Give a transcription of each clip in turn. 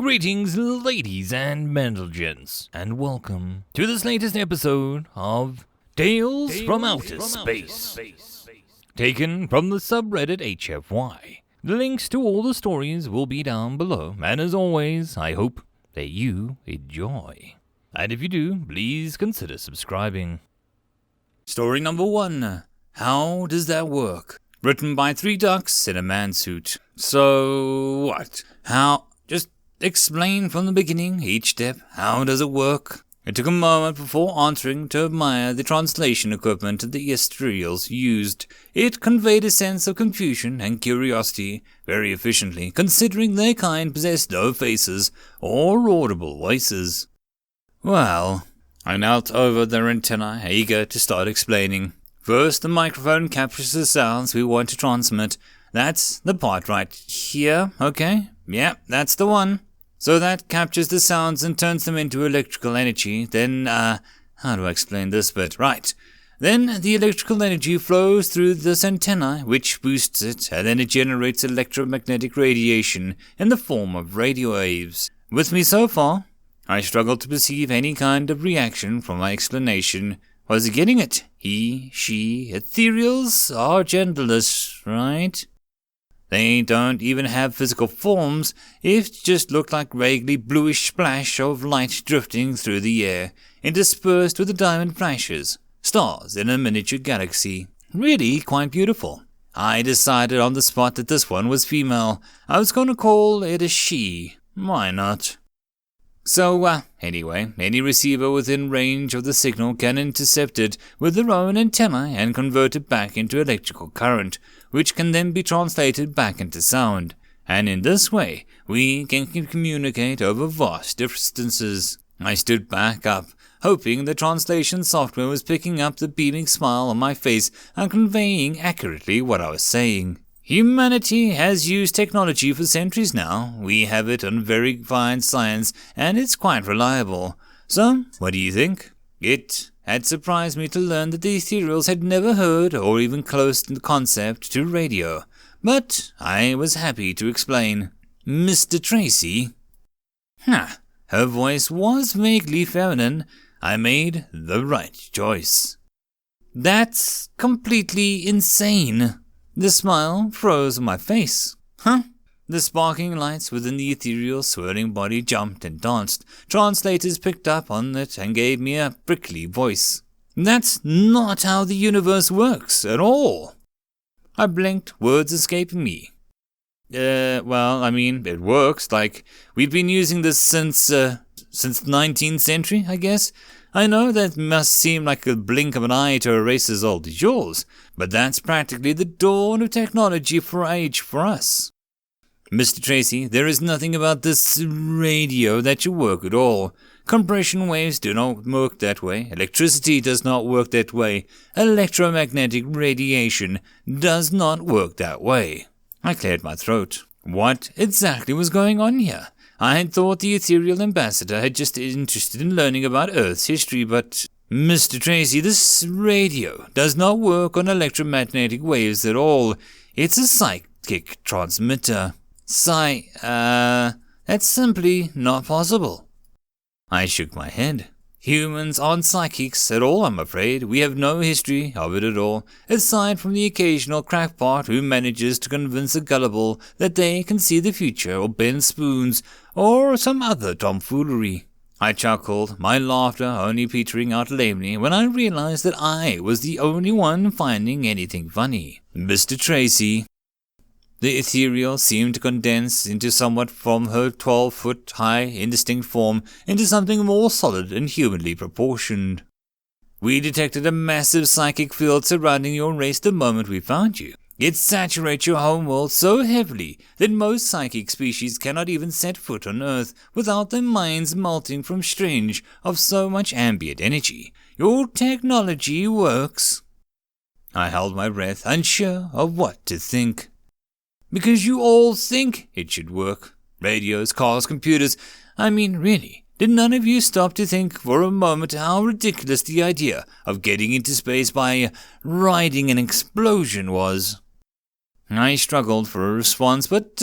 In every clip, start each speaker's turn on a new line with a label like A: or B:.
A: Greetings, ladies and gents, and welcome to this latest episode of Tales from Outer Space, taken from the subreddit HFY. The links to all the stories will be down below, and as always, I hope that you enjoy. And if you do, please consider subscribing.
B: Story number 1. How does that work? Written by 3 ducks in a man suit. So, what? How? Just explain from the beginning, each step. How does it work? It took a moment before answering to admire the translation equipment the Estrials used. It conveyed a sense of confusion and curiosity very efficiently, considering their kind possessed no faces or audible voices. Well, I knelt over their antennae, eager to start explaining. First, the microphone captures the sounds we want to transmit. That's the part right here, okay? Yeah, that's the one. So that captures the sounds and turns them into electrical energy. Then, how do I explain this bit? Right. Then the electrical energy flows through this antenna, which boosts it, and then it generates electromagnetic radiation in the form of radio waves. With me so far? I struggle to perceive any kind of reaction from my explanation. Was he getting it? He, she, ethereals are genderless, right? They don't even have physical forms. It just looked like vaguely bluish splash of light drifting through the air, interspersed with the diamond flashes, stars in a miniature galaxy. Really quite beautiful. I decided on the spot that this one was female. I was going to call it a she. Why not? So, anyway, any receiver within range of the signal can intercept it with their own antennae and convert it back into electrical current, which can then be translated back into sound. And in this way, we can communicate over vast distances. I stood back up, hoping the translation software was picking up the beaming smile on my face and conveying accurately what I was saying. Humanity has used technology for centuries now. We have it on verified science, and it's quite reliable. So, what do you think? It had surprised me to learn that the Ethereals had never heard or even close the concept to radio. But I was happy to explain. Mr. Tracy? Her voice was vaguely feminine. I made the right choice. That's completely insane. The smile froze on my face. The sparkling lights within the ethereal swirling body jumped and danced. Translators picked up on it and gave me a prickly voice. That's not how the universe works at all. I blinked, words escaping me. It works. Like, we've been using this since the 19th century, I guess. I know that must seem like a blink of an eye to a race as old as yours, but that's practically the dawn of technology for us. Mr. Tracy, there is nothing about this radio that should work at all. Compression waves do not work that way. Electricity does not work that way. Electromagnetic radiation does not work that way. I cleared my throat. What exactly was going on here? I had thought the ethereal ambassador had just interested in learning about Earth's history, but Mr. Tracy, this radio does not work on electromagnetic waves at all. It's a psychic transmitter. That's simply not possible. I shook my head. Humans aren't psychics at all, I'm afraid. We have no history of it at all, aside from the occasional crackpot who manages to convince the gullible that they can see the future or bend spoons or some other tomfoolery. I chuckled, my laughter only petering out lamely when I realized that I was the only one finding anything funny. Mr. Tracy. The ethereal seemed to condense into somewhat from her 12-foot-high indistinct form into something more solid and humanly proportioned. We detected a massive psychic field surrounding your race the moment we found you. It saturates your homeworld so heavily that most psychic species cannot even set foot on Earth without their minds melting from strain of so much ambient energy. Your technology works. I held my breath, unsure of what to think. Because you all think it should work. Radios, cars, computers. I mean, really, did none of you stop to think for a moment how ridiculous the idea of getting into space by riding an explosion was? I struggled for a response, but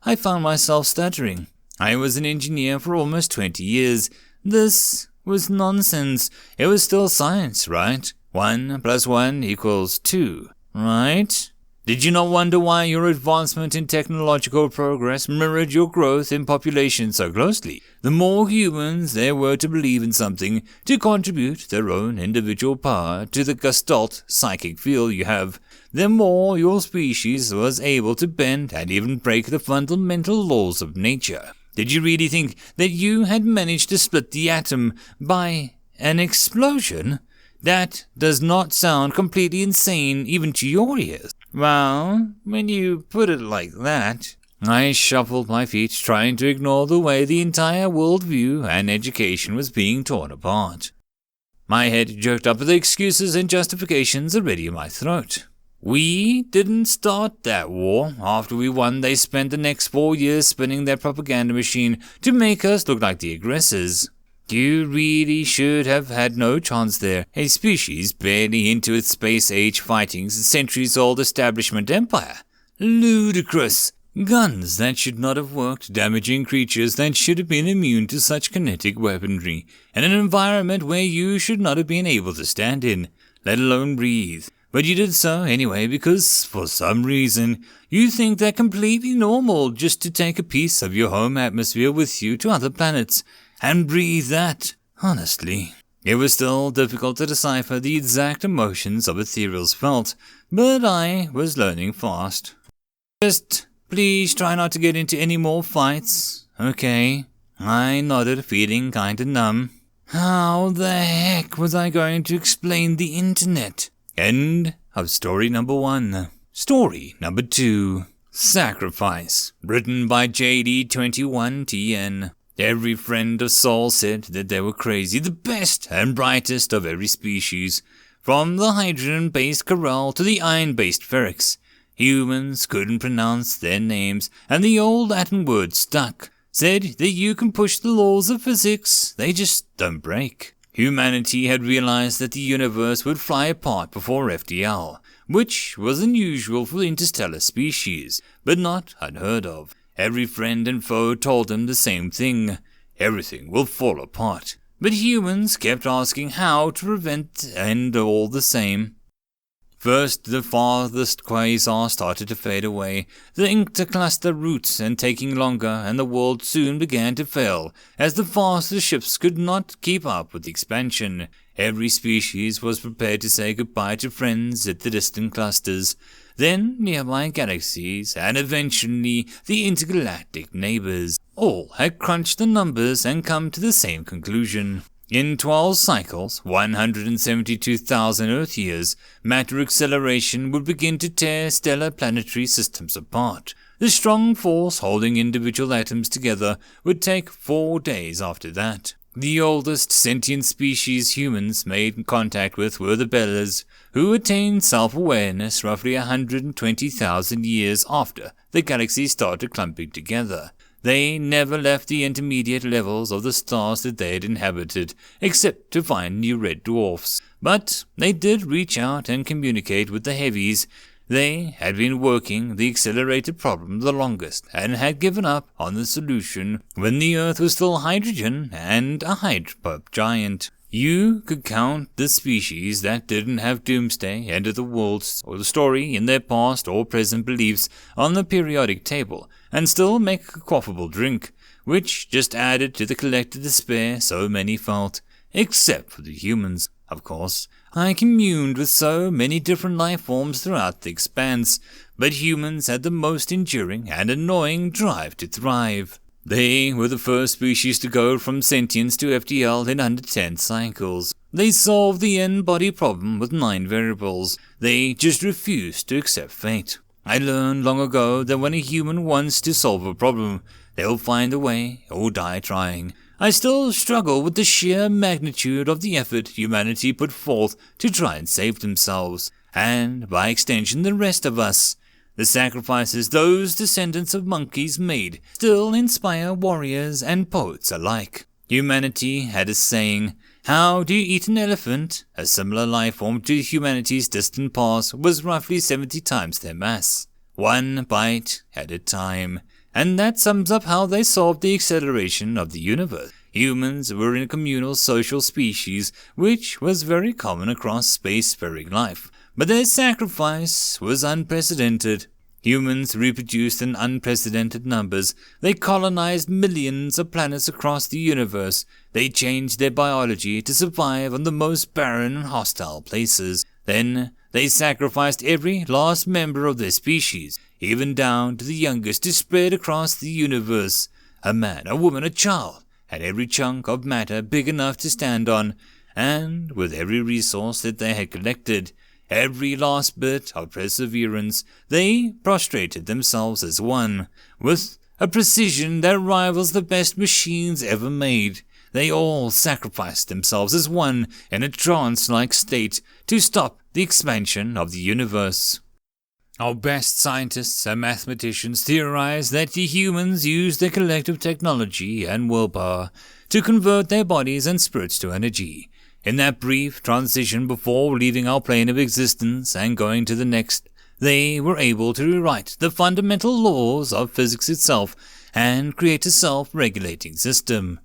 B: I found myself stuttering. I was an engineer for almost 20 years. This was nonsense. It was still science, right? 1 + 1 = 2, right? Did you not wonder why your advancement in technological progress mirrored your growth in population so closely? The more humans there were to believe in something, to contribute their own individual power to the gestalt psychic field you have, the more your species was able to bend and even break the fundamental laws of nature. Did you really think that you had managed to split the atom by an explosion? That does not sound completely insane even to your ears. Well, when you put it like that, I shuffled my feet, trying to ignore the way the entire worldview and education was being torn apart. My head jerked up with the excuses and justifications already in my throat. We didn't start that war. After we won, they spent the next 4 years spinning their propaganda machine to make us look like the aggressors. You really should have had no chance there. A species barely into its space-age fighting's centuries-old establishment empire. Ludicrous. Guns that should not have worked, damaging creatures that should have been immune to such kinetic weaponry, and an environment where you should not have been able to stand in, let alone breathe. But you did so anyway because, for some reason, you think they're completely normal just to take a piece of your home atmosphere with you to other planets and breathe that. Honestly, it was still difficult to decipher the exact emotions of ethereals felt, but I was learning fast. Just please try not to get into any more fights, okay? I nodded, feeling kinda numb. How the heck was I going to explain the internet? End of story number 1. Story number 2. Sacrifice, written by JD21TN. Every friend of Saul said that they were crazy, the best and brightest of every species, from the hydrogen-based Corel to the iron-based Feryx. Humans couldn't pronounce their names, and the old Latin word stuck, said that you can push the laws of physics, they just don't break. Humanity had realized that the universe would fly apart before FTL, which was unusual for interstellar species, but not unheard of. Every friend and foe told them the same thing. Everything will fall apart. But humans kept asking how to prevent, and all the same. First, the farthest quasar started to fade away, the intercluster routes and taking longer, and the world soon began to fail, as the faster ships could not keep up with the expansion. Every species was prepared to say goodbye to friends at the distant clusters, then nearby galaxies, and eventually the intergalactic neighbors. All had crunched the numbers and come to the same conclusion. In 12 cycles, 172,000 Earth years, matter acceleration would begin to tear stellar planetary systems apart. The strong force holding individual atoms together would take 4 days after that. The oldest sentient species humans made contact with were the Bellas, who attained self-awareness roughly 120,000 years after the galaxy started clumping together. They never left the intermediate levels of the stars that they had inhabited, except to find new red dwarfs. But they did reach out and communicate with the heavies. They had been working the accelerated problem the longest, and had given up on the solution when the Earth was still hydrogen and a hydropulp giant. You could count the species that didn't have doomsday, end of the world, or the story in their past or present beliefs on the periodic table, and still make a quaffable drink, which just added to the collective despair so many felt, except for the humans, of course. I communed with so many different life forms throughout the expanse, but humans had the most enduring and annoying drive to thrive. They were the first species to go from sentience to FTL in under 10 cycles. They solved the n-body problem with 9 variables. They just refused to accept fate. I learned long ago that when a human wants to solve a problem, they'll find a way or die trying. I still struggle with the sheer magnitude of the effort humanity put forth to try and save themselves, and by extension the rest of us. The sacrifices those descendants of monkeys made still inspire warriors and poets alike. Humanity had a saying, "How do you eat an elephant?" A similar life form to humanity's distant past was roughly 70 times their mass. 1 bite at a time. And that sums up how they solved the acceleration of the universe. Humans were a communal social species, which was very common across spacefaring life. But their sacrifice was unprecedented. Humans reproduced in unprecedented numbers. They colonized millions of planets across the universe. They changed their biology to survive on the most barren and hostile places. Then they sacrificed every last member of their species, even down to the youngest, to spread across the universe. A man, a woman, a child had every chunk of matter big enough to stand on, and with every resource that they had collected, every last bit of perseverance, they prostrated themselves as one, with a precision that rivals the best machines ever made. They all sacrificed themselves as one in a trance-like state to stop the expansion of the universe. Our best scientists and mathematicians theorize that the humans used their collective technology and willpower to convert their bodies and spirits to energy. In that brief transition before leaving our plane of existence and going to the next, they were able to rewrite the fundamental laws of physics itself and create a self-regulating system.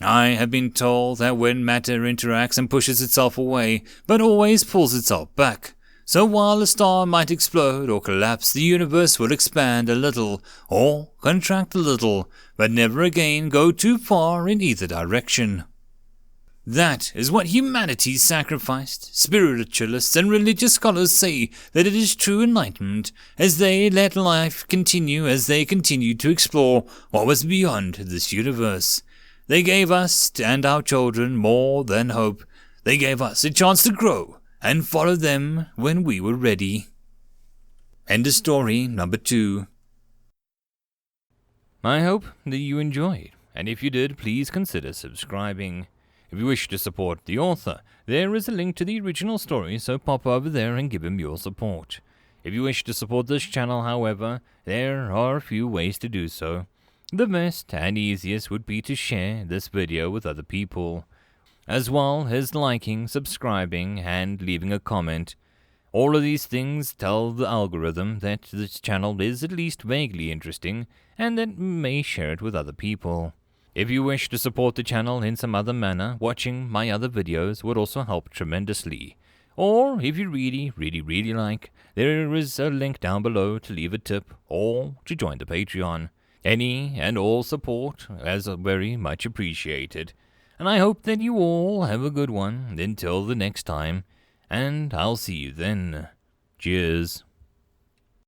B: I have been told that when matter interacts and pushes itself away, but always pulls itself back, so while a star might explode or collapse, the universe will expand a little or contract a little, but never again go too far in either direction. That is what humanity sacrificed. Spiritualists and religious scholars say that it is true enlightenment, as they let life continue as they continued to explore what was beyond this universe. They gave us and our children more than hope. They gave us a chance to grow and follow them when we were ready. End of story number 2.
A: I hope that you enjoyed, and if you did, please consider subscribing. If you wish to support the author, there is a link to the original story, so pop over there and give him your support. If you wish to support this channel, however, there are a few ways to do so. The best and easiest would be to share this video with other people, as well as liking, subscribing, and leaving a comment. All of these things tell the algorithm that this channel is at least vaguely interesting, and that may share it with other people. If you wish to support the channel in some other manner, watching my other videos would also help tremendously. Or, if you really like, there is a link down below to leave a tip or to join the Patreon. Any and all support is very much appreciated. And I hope that you all have a good one until the next time, and I'll see you then. Cheers.